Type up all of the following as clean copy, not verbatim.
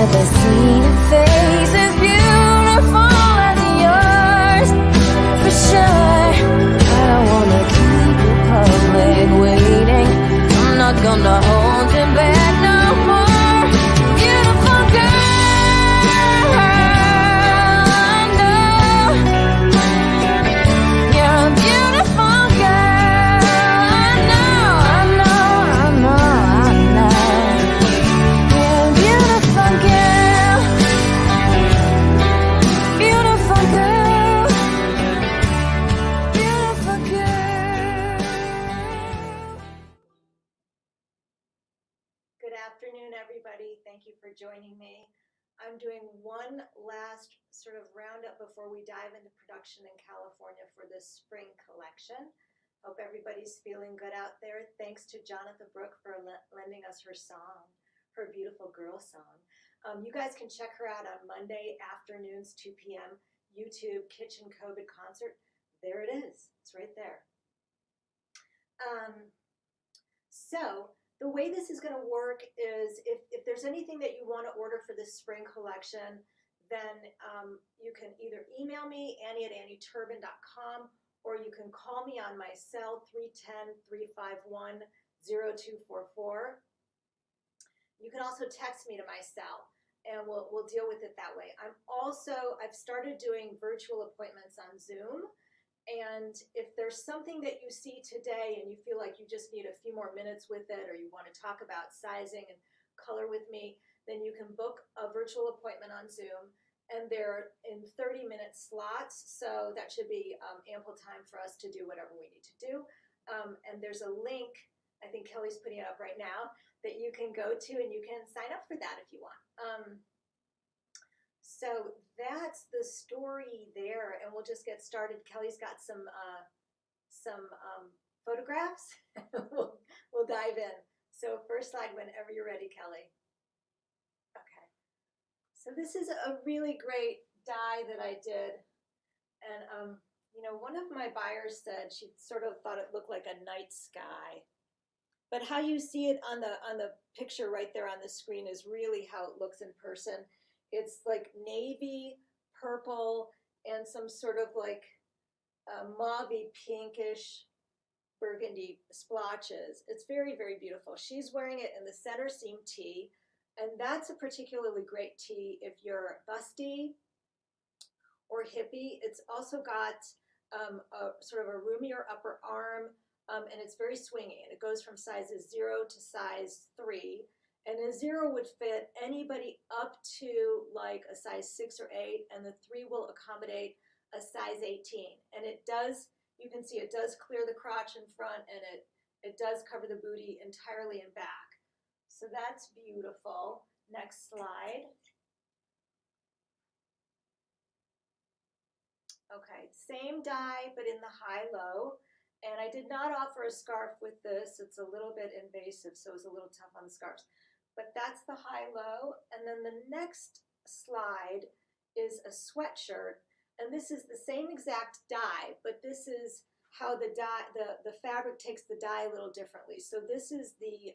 never seen a face as beautiful as yours. For sure, I don't wanna keep you public waiting. I'm not gonna hold you back no more. Beautiful girl, I know you're a beautiful girl. I know. You're a beautiful girl. Beautiful girl. Beautiful girl. Good afternoon, everybody. Thank you for joining me. I'm doing one last sort of roundup before we dive into production in California for this spring collection. Hope everybody's feeling good out there. Thanks to Jonathan Brooke for lending us her song, her beautiful girl song. You guys can check her out on Monday afternoons, 2 p.m. YouTube Kitchen COVID Concert. There it is. It's right there. So the way this is going to work is if there's anything that you want to order for this spring collection, then you can either email me, Annie@AnnieTurbin.com, or you can call me on my cell, 310-351-0244. You can also text me to my cell, and we'll deal with it that way. I've started doing virtual appointments on Zoom. And if there's something that you see today and you feel like you just need a few more minutes with it, or you want to talk about sizing and color with me, then you can book a virtual appointment on Zoom. And they're in 30-minute slots, so that should be ample time for us to do whatever we need to do. And there's a link, I think Kelly's putting it up right now, that you can go to and you can sign up for that if you want. So that's the story there, and we'll just get started. Kelly's got some photographs. we'll dive in. So first slide whenever you're ready, Kelly. Okay. So this is a really great die that I did, and one of my buyers said she sort of thought it looked like a night sky. But how you see it on the picture right there on the screen is really how it looks in person. It's like navy, purple, and some sort of like mauvey, pinkish, burgundy splotches. It's very, very beautiful. She's wearing it in the center seam tee, and that's a particularly great tee if you're busty or hippie. It's also got a sort of a roomier upper arm, and it's very swingy, and it goes from sizes 0 to size 3. And a 0 would fit anybody up to like a size 6 or 8, and the 3 will accommodate a size 18. And it does, you can see it does clear the crotch in front, and it does cover the booty entirely in back. So that's beautiful. Next slide. Okay, same die, but in the high-low. And I did not offer a scarf with this. It's a little bit invasive, so it's a little tough on the scarves. But that's the high-low. And then the next slide is a sweatshirt. And this is the same exact dye, but this is how the fabric takes the dye a little differently. So this is the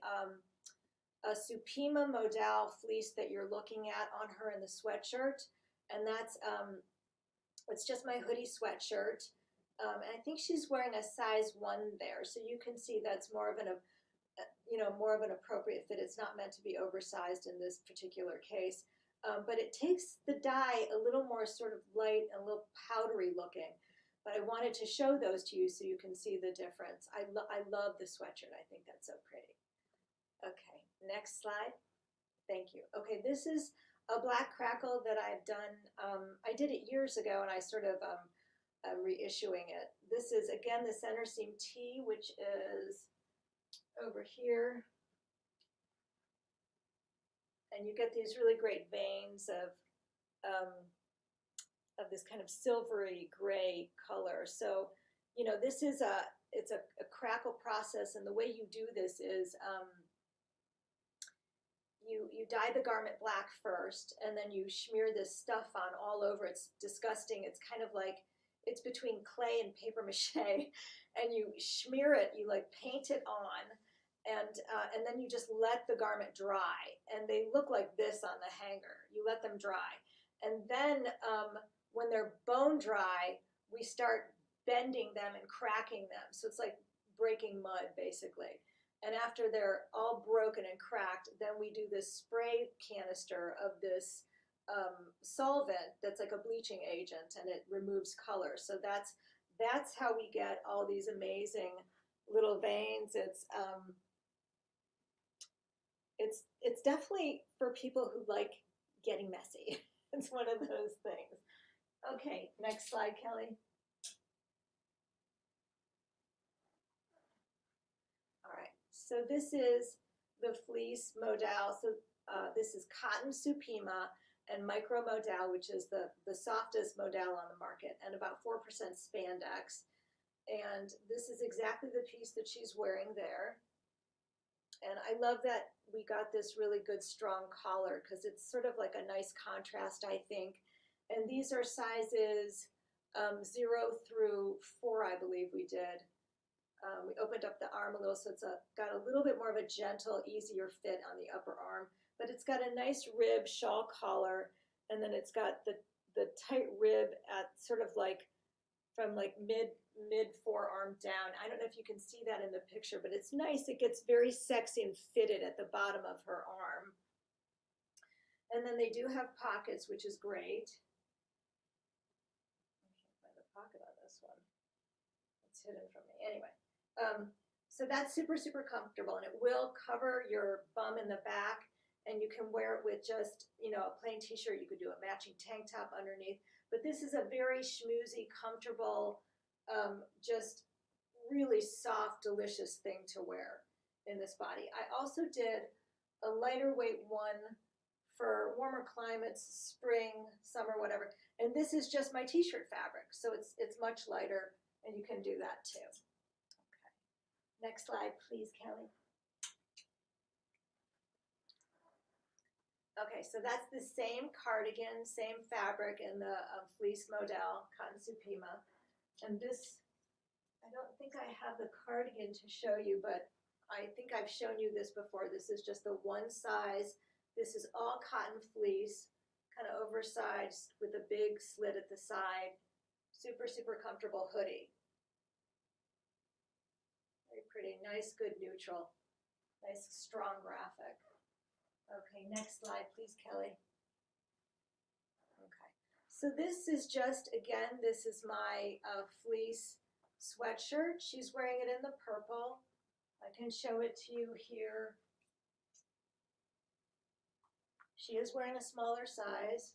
a Supima modal fleece that you're looking at on her in the sweatshirt. And that's, it's just my hoodie sweatshirt. And I think she's wearing a size 1 there. So you can see that's more of an appropriate fit. It's not meant to be oversized in this particular case, but it takes the dye a little more sort of light and a little powdery looking. But I wanted to show those to you so you can see the difference. I love the sweatshirt. I think that's so pretty. Okay, next slide. Thank you. Okay, this is a black crackle that I've done. I did it years ago, and I sort of reissuing it. This is again the center seam tee, which is over here, and you get these really great veins of this kind of silvery gray color. So this is it's a crackle process, and the way you do this is you dye the garment black first, and then you smear this stuff on all over. It's disgusting. It's kind of like, it's between clay and paper mache, and you smear it, you like paint it on, and then you just let the garment dry, and they look like this on the hanger. You let them dry, and then when they're bone dry, we start bending them and cracking them. So it's like breaking mud, basically. And after they're all broken and cracked, then we do this spray canister of this solvent that's like a bleaching agent, and it removes color. So that's how we get all these amazing little veins. It's definitely for people who like getting messy. It's one of those things. Okay, next slide, Kelly. All right, so this is the fleece modal. So this is cotton Supima and micro modal, which is the softest modal on the market, and about 4% spandex. And this is exactly the piece that she's wearing there. And I love that we got this really good strong collar, because it's sort of like a nice contrast, I think. And these are sizes 0 through 4, I believe we did. We opened up the arm a little, so it's got a little bit more of a gentle, easier fit on the upper arm. But it's got a nice rib shawl collar, and then it's got the tight rib at sort of like from like mid forearm down. I don't know if you can see that in the picture, but it's nice. It gets very sexy and fitted at the bottom of her arm. And then they do have pockets, which is great. I can't find the pocket on this one. It's hidden from me. Anyway, so that's super, super comfortable, and it will cover your bum in the back, and you can wear it with just, a plain t-shirt. You could do a matching tank top underneath. But this is a very schmoozy, comfortable, just really soft, delicious thing to wear in this body. I also did a lighter weight one for warmer climates, spring, summer, whatever. And this is just my t-shirt fabric. So it's much lighter, and you can do that too. Okay. Next slide, please, Kelly. Okay, so that's the same cardigan, same fabric in the fleece modal, cotton Supima. And this, I don't think I have the cardigan to show you, but I think I've shown you this before. This is just the one size. This is all cotton fleece, kind of oversized with a big slit at the side. Super, super comfortable hoodie. Very pretty, nice, good neutral. Nice, strong graphic. Okay, next slide, please, Kelly. Okay, so this is just, again, this is my fleece sweatshirt. She's wearing it in the purple. I can show it to you here. She is wearing a smaller size.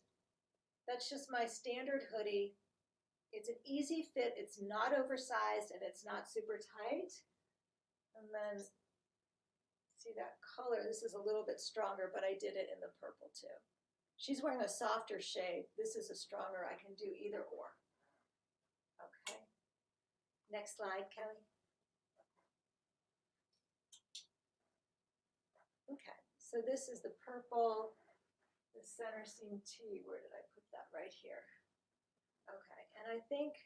That's just my standard hoodie. It's an easy fit. It's not oversized, and it's not super tight. And then see that color, this is a little bit stronger, but I did it in the purple too. She's wearing a softer shade. This is a stronger, I can do either or. Okay. Next slide, Kelly. Okay, so this is the purple, the center seam tee. Where did I put that? Right here. Okay, and I think,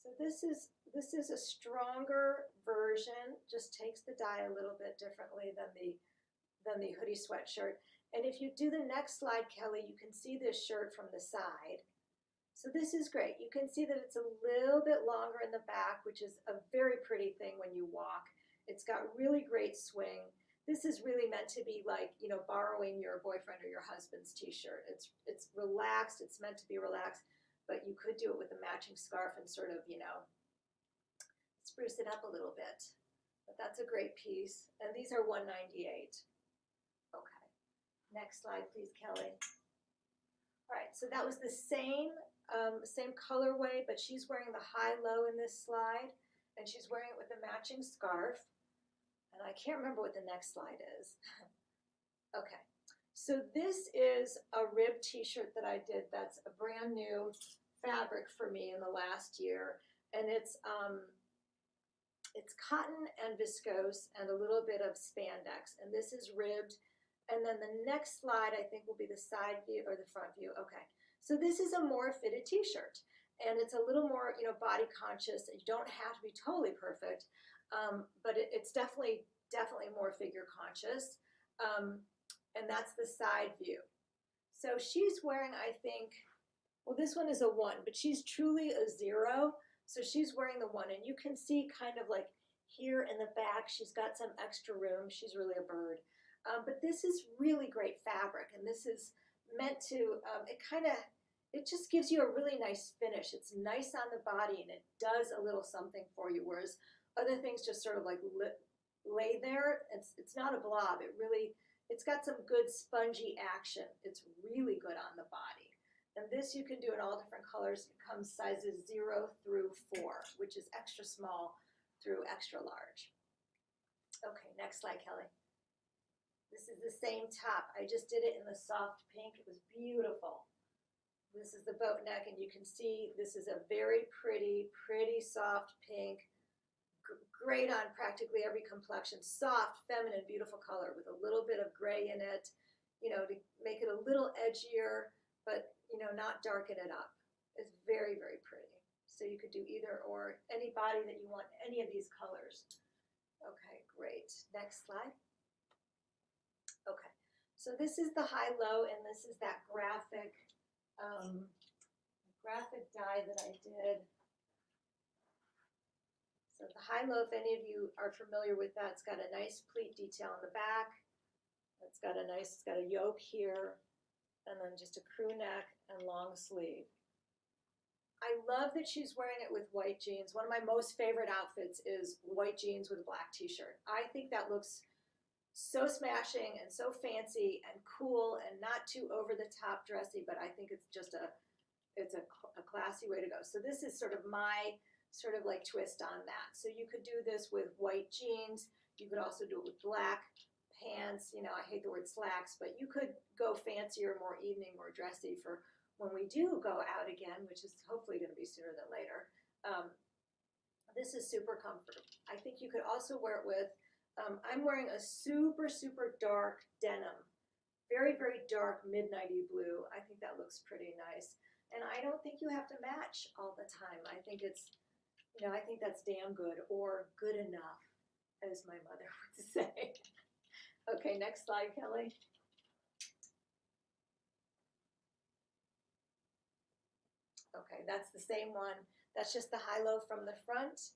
so this is a stronger version, just takes the dye a little bit differently than the hoodie sweatshirt. And if you do the next slide, Kelly, you can see this shirt from the side. So this is great. You can see that it's a little bit longer in the back, which is a very pretty thing when you walk. It's got really great swing. This is really meant to be like, borrowing your boyfriend or your husband's t-shirt. It's relaxed, it's meant to be relaxed. But you could do it with a matching scarf and sort of, spruce it up a little bit. But that's a great piece. And these are $198. Okay. Next slide, please, Kelly. All right, so that was the same colorway, but she's wearing the high-low in this slide, and she's wearing it with a matching scarf. And I can't remember what the next slide is. Okay. So this is a rib t-shirt that I did that's a brand new fabric for me in the last year. And it's cotton and viscose and a little bit of spandex. And this is ribbed. And then the next slide, I think, will be the side view or the front view. Okay. So this is a more fitted t-shirt. And it's a little more, body conscious. You don't have to be totally perfect. but it's definitely more figure conscious. And that's the side view. So she's wearing, I think, well, this one is a 1, but she's truly a 0. So she's wearing the 1, and you can see kind of like here in the back, she's got some extra room. She's really a bird. But this is really great fabric, and this is meant to, it just gives you a really nice finish. It's nice on the body, and it does a little something for you, whereas other things just sort of like lay there. It's not a blob. It's got some good spongy action. It's really good on the body. And this you can do in all different colors. It comes sizes 0 through 4, which is extra small through extra large. Okay, next slide, Kelly. This is the same top. I just did it in the soft pink. It was beautiful. This is the boat neck, and you can see this is a very pretty soft pink. Great on practically every complexion. Soft, feminine, beautiful color with a little bit of gray in it, you know, to make it a little edgier, but, you know, not darken it up. It's very, very pretty. So you could do either or, any body that you want, any of these colors. Okay, great. Next slide. Okay, so this is the high-low, and this is that graphic die that I did. So the high-low, if any of you are familiar with that, it's got a nice pleat detail on the back. It's got a yoke here, and then just a crew neck and long sleeve. I love that she's wearing it with white jeans. One of my most favorite outfits is white jeans with a black t-shirt. I think that looks so smashing and so fancy and cool and not too over the top dressy, but I think it's just a classy way to go. So this is sort of my sort of like twist on that. So you could do this with white jeans. You could also do it with black pants. You know, I hate the word slacks, but you could go fancier, more evening, more dressy for when we do go out again, which is hopefully going to be sooner than later. This is super comfortable. I think you could also wear it with, I'm wearing a super dark denim, very dark midnighty blue. I think that looks pretty nice. And I don't think you have to match all the time. I think it's, you know, I think that's damn good, or good enough, as my mother would say. Okay, next slide, Kelly. Okay, that's the same one. That's just the high-low from the front,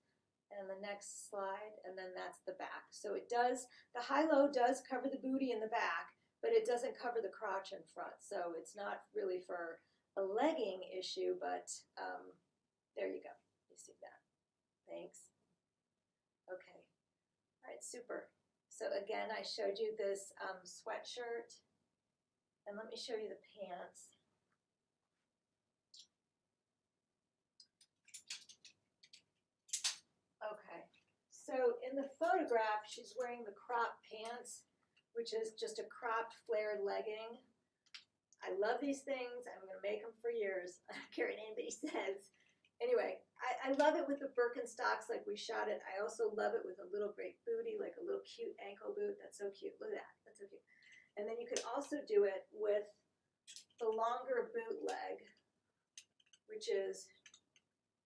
and the next slide, and then that's the back. So it does, the high-low does cover the booty in the back, but it doesn't cover the crotch in front. So it's not really for a legging issue, but there you go. You see that. Thanks. Okay. All right, super. So again, I showed you this sweatshirt, and let me show you the pants. Okay, so in the photograph, she's wearing the crop pants, which is just a cropped flared legging. I love these things. I'm going to make them for years. I don't care what anybody says. Anyway, I love it with the Birkenstocks like we shot it. I also love it with a little great booty, like a little cute ankle boot. That's so cute. Look at that. That's so cute. And then you could also do it with the longer boot leg, which is,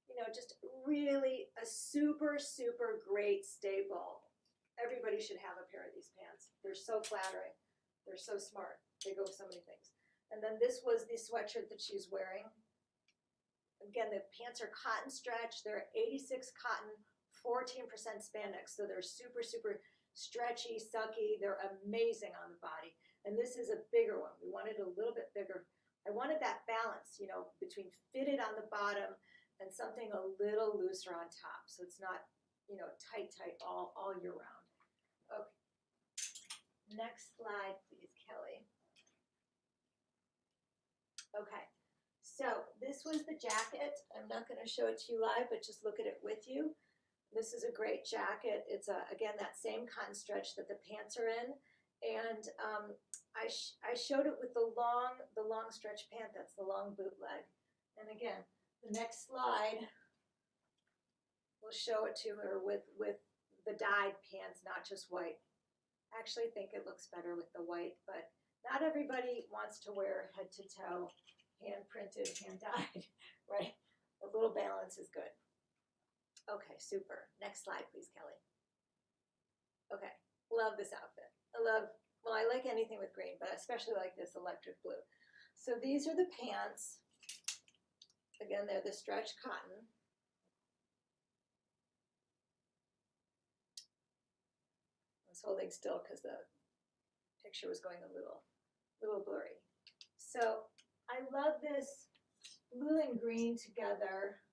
you know, just really a super great staple. Everybody should have a pair of these pants. They're so flattering. They're so smart. They go with so many things. And then this was the sweatshirt that she's wearing. Again, the pants are cotton stretch. They're 86 cotton, 14% spandex. So they're super stretchy, sucky. They're amazing on the body. And this is a bigger one. We wanted a little bit bigger. I wanted that balance, you know, between fitted on the bottom and something a little looser on top. So it's not, you know, tight all year round. Okay. Next slide, please, Kelly. Okay. So this was the jacket. I'm not going to show it to you live, but just look at it with you. This is a great jacket. It's, again, that same cotton stretch that the pants are in. And I showed it with the long stretch pant. That's the long boot leg. And again, the next slide will show it to her with the dyed pants, not just white. I actually think it looks better with the white, but not everybody wants to wear head to toe, hand printed, hand dyed, right? A little balance is good. Okay, super. Next slide, please, Kelly. Okay, love this outfit. Well, I like anything with green, but I especially like this electric blue. So these are the pants. Again, they're the stretch cotton. I was holding still because the picture was going a little blurry. So I love this blue and green together.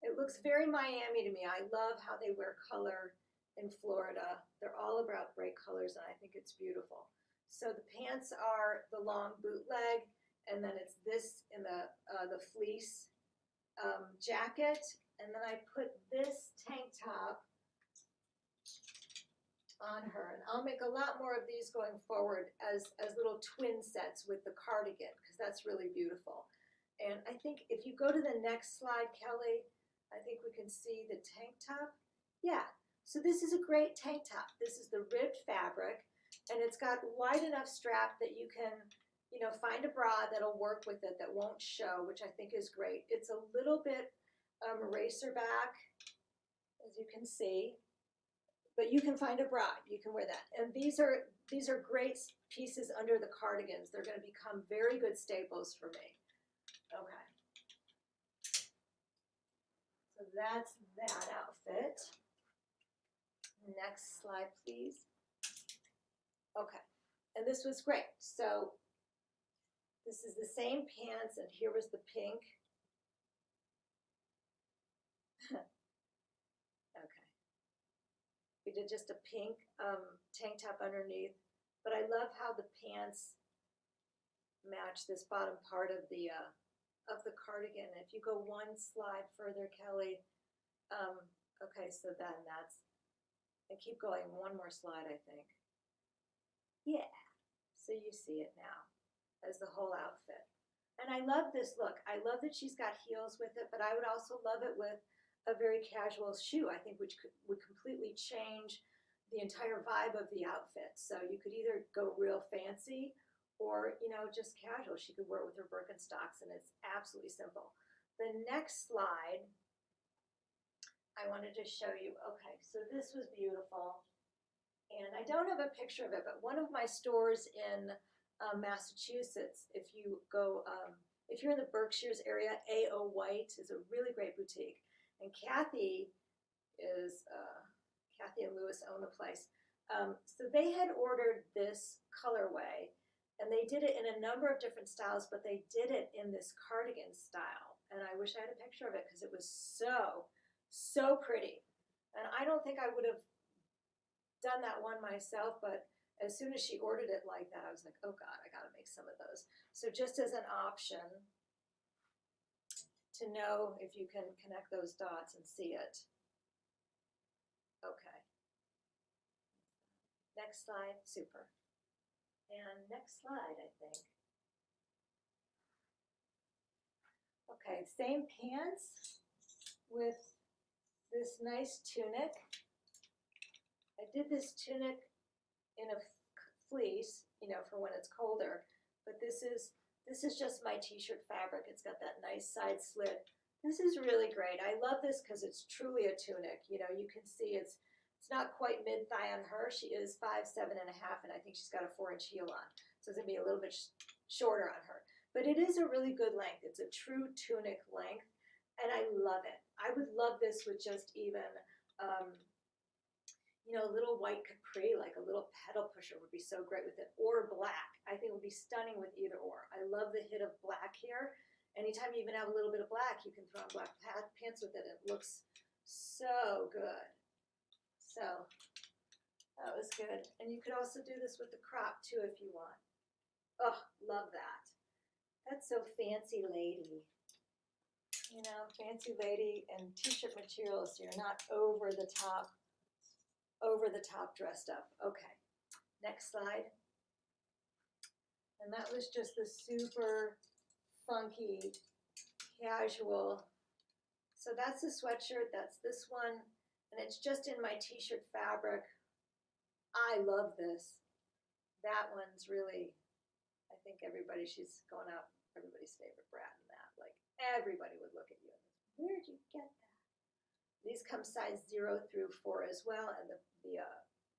It looks very Miami to me. I love how they wear color in Florida. They're all about bright colors, and I think it's beautiful. So the pants are the long bootleg, and then it's this in the fleece jacket, and then I put this tank top on her, and I'll make a lot more of these going forward as little twin sets with the cardigan, because that's really beautiful. And I think if you go to the next slide, Kelly, I think we can see the tank top. Yeah, so this is a great tank top. This is the ribbed fabric, and it's got wide enough strap that you can, you know, find a bra that'll work with it that won't show, which I think is great. It's a little bit racer back, as you can see, but you can find a bra. You can wear that. And these are great pieces under the cardigans. They're going to become very good staples for me. Okay. So that's that outfit. Next slide, please. Okay. And this was great. So this is the same pants, and here was the pink. Okay. We did just a pink tank top underneath, but I love how the pants match this bottom part of the cardigan. If you go one slide further, Kelly, okay, so then that's, and keep going one more slide, I think. Yeah, so you see it now as the whole outfit. And I love this look. I love that she's got heels with it, but I would also love it with a very casual shoe, I think, which would completely change the entire vibe of the outfit. So you could either go real fancy or, you know, just casual. She could wear it with her Birkenstocks, and it's absolutely simple. The next slide, I wanted to show you. Okay, so this was beautiful. And I don't have a picture of it, but one of my stores in Massachusetts, if you go, if you're in the Berkshires area, A.O. White is a really great boutique. And Kathy and Lewis own the place. So they had ordered this colorway, and they did it in a number of different styles, but they did it in this cardigan style. And I wish I had a picture of it because it was so pretty. And I don't think I would have done that one myself, but as soon as she ordered it like that, I was like, oh God, I gotta make some of those. So just as an option to know if you can connect those dots and see it. Okay. Next slide, super. And next slide, I think. Okay, same pants with this nice tunic. I did this tunic in a fleece, you know, for when it's colder, but this is just my t-shirt fabric. It's got that nice side slit. This is really great. I love this because it's truly a tunic. You know, you can see it's not quite mid-thigh on her. She is 5'7.5", and I think she's got a 4-inch heel on. So it's gonna be a little bit shorter on her. But it is a really good length. It's a true tunic length, and I love it. I would love this with just even, you know, a little white capri, like a little pedal pusher would be so great with it, or black. I think it would be stunning with either or. I love the hit of black here. Anytime you even have a little bit of black, you can throw on black pants with it. It looks so good. So that was good. And you could also do this with the crop too if you want. Oh, love that. That's so fancy lady. You know, fancy lady and t-shirt material, so you're not over the top dressed up. Okay, next slide. And that was just the super funky, casual. So that's the sweatshirt, that's this one, and it's just in my t-shirt fabric. I love this. That one's really, I think she's going out, everybody's favorite brat in that. Like, everybody would look at you and say, where'd you get that? These come size 0 through 4 as well, and the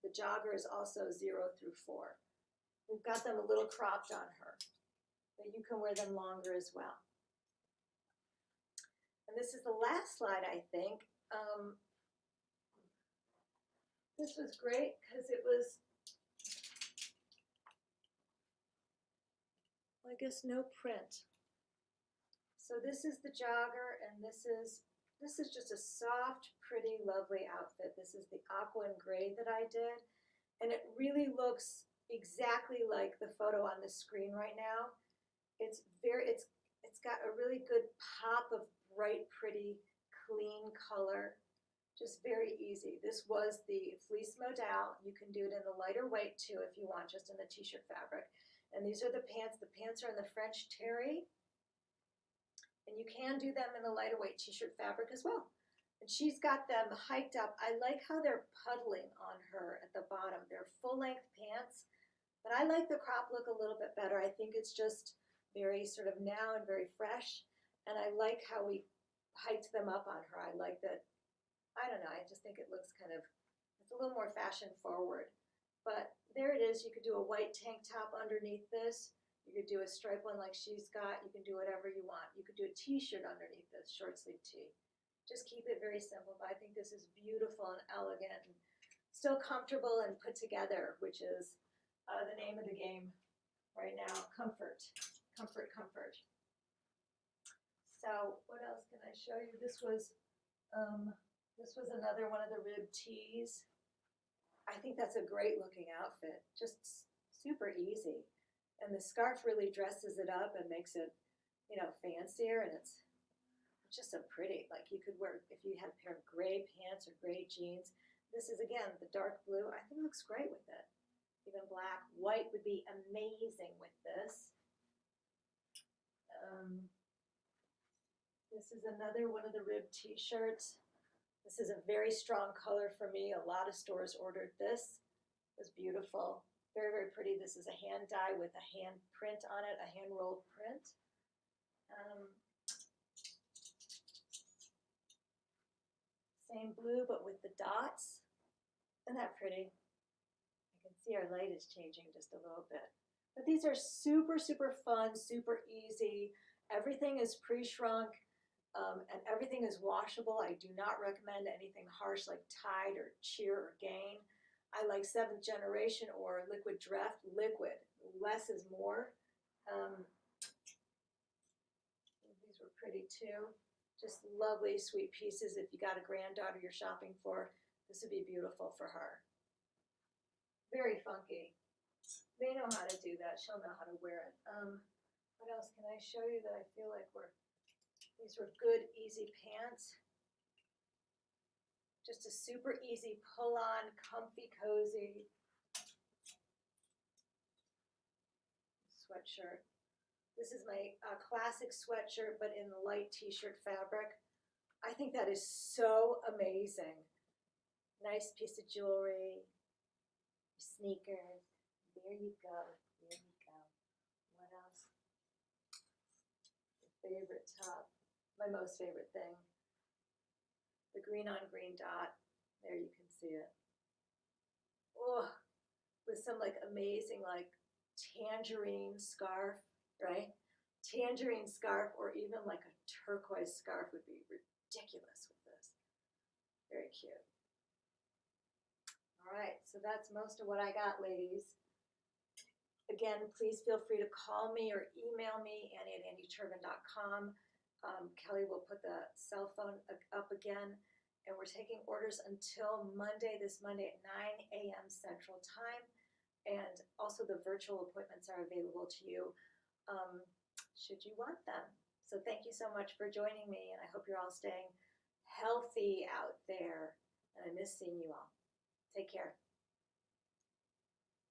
the jogger is also 0 through 4. We've got them a little cropped on her, but you can wear them longer as well. And this is the last slide, I think. This was great because it was, I guess, no print. So this is the jogger, and this is just a soft, pretty, lovely outfit. This is the aqua and gray that I did, and it really looks exactly like the photo on the screen right now. It's got a really good pop of bright, pretty, clean color. Just very easy. This was the fleece modal. You can do it in the lighter weight too if you want, just in the t-shirt fabric. And these are the pants. The pants are in the French terry. And you can do them in the lighter weight t-shirt fabric as well. And she's got them hiked up. I like how they're puddling on her at the bottom. They're full-length pants, but I like the crop look a little bit better. I think it's just very sort of now and very fresh. And I like how we hiked them up on her. I like that. I don't know, I just think it looks kind of, it's a little more fashion forward. But there it is. You could do a white tank top underneath this. You could do a stripe one like she's got. You can do whatever you want. You could do a t-shirt underneath this, short sleeve tee. Just keep it very simple, but I think this is beautiful and elegant and still comfortable and put together, which is the name of the game right now. Comfort, comfort, comfort. So what else can I show you? This was another one of the rib tees. I think that's a great looking outfit, just super easy. And the scarf really dresses it up and makes it, you know, fancier, and it's just so pretty. Like you could wear, if you had a pair of gray pants or gray jeans. This is, again, the dark blue. I think it looks great with it. Even black. White would be amazing with this. This is another one of the rib t-shirts. This is a very strong color for me. A lot of stores ordered this. It was beautiful. Very, very pretty. This is a hand dye with a hand print on it, a hand rolled print. Same blue, but with the dots. Isn't that pretty? I can see our light is changing just a little bit. But these are super, super fun, super easy. Everything is pre-shrunk. And everything is washable. I do not recommend anything harsh like Tide or Cheer or Gain. I like 7th Generation or Liquid Draft. Liquid. Less is more. These were pretty too. Just lovely, sweet pieces. If you got a granddaughter you're shopping for, this would be beautiful for her. Very funky. They know how to do that. She'll know how to wear it. What else can I show you that I feel like these were good, easy pants. Just a super easy pull-on, comfy, cozy sweatshirt. This is my classic sweatshirt, but in the light t-shirt fabric. I think that is so amazing. Nice piece of jewelry, sneakers. There you go. There you go. What else? Favorite top. My most favorite thing. The green on green dot. There you can see it. Oh, with some like amazing like tangerine scarf, right? Tangerine scarf or even like a turquoise scarf would be ridiculous with this. Very cute. All right, so that's most of what I got, ladies. Again, please feel free to call me or email me, Annie@andyturban.com. Kelly will put the cell phone up again, and we're taking orders until Monday, this Monday at 9 a.m. Central Time, and also the virtual appointments are available to you should you want them. So thank you so much for joining me, and I hope you're all staying healthy out there, and I miss seeing you all. Take care.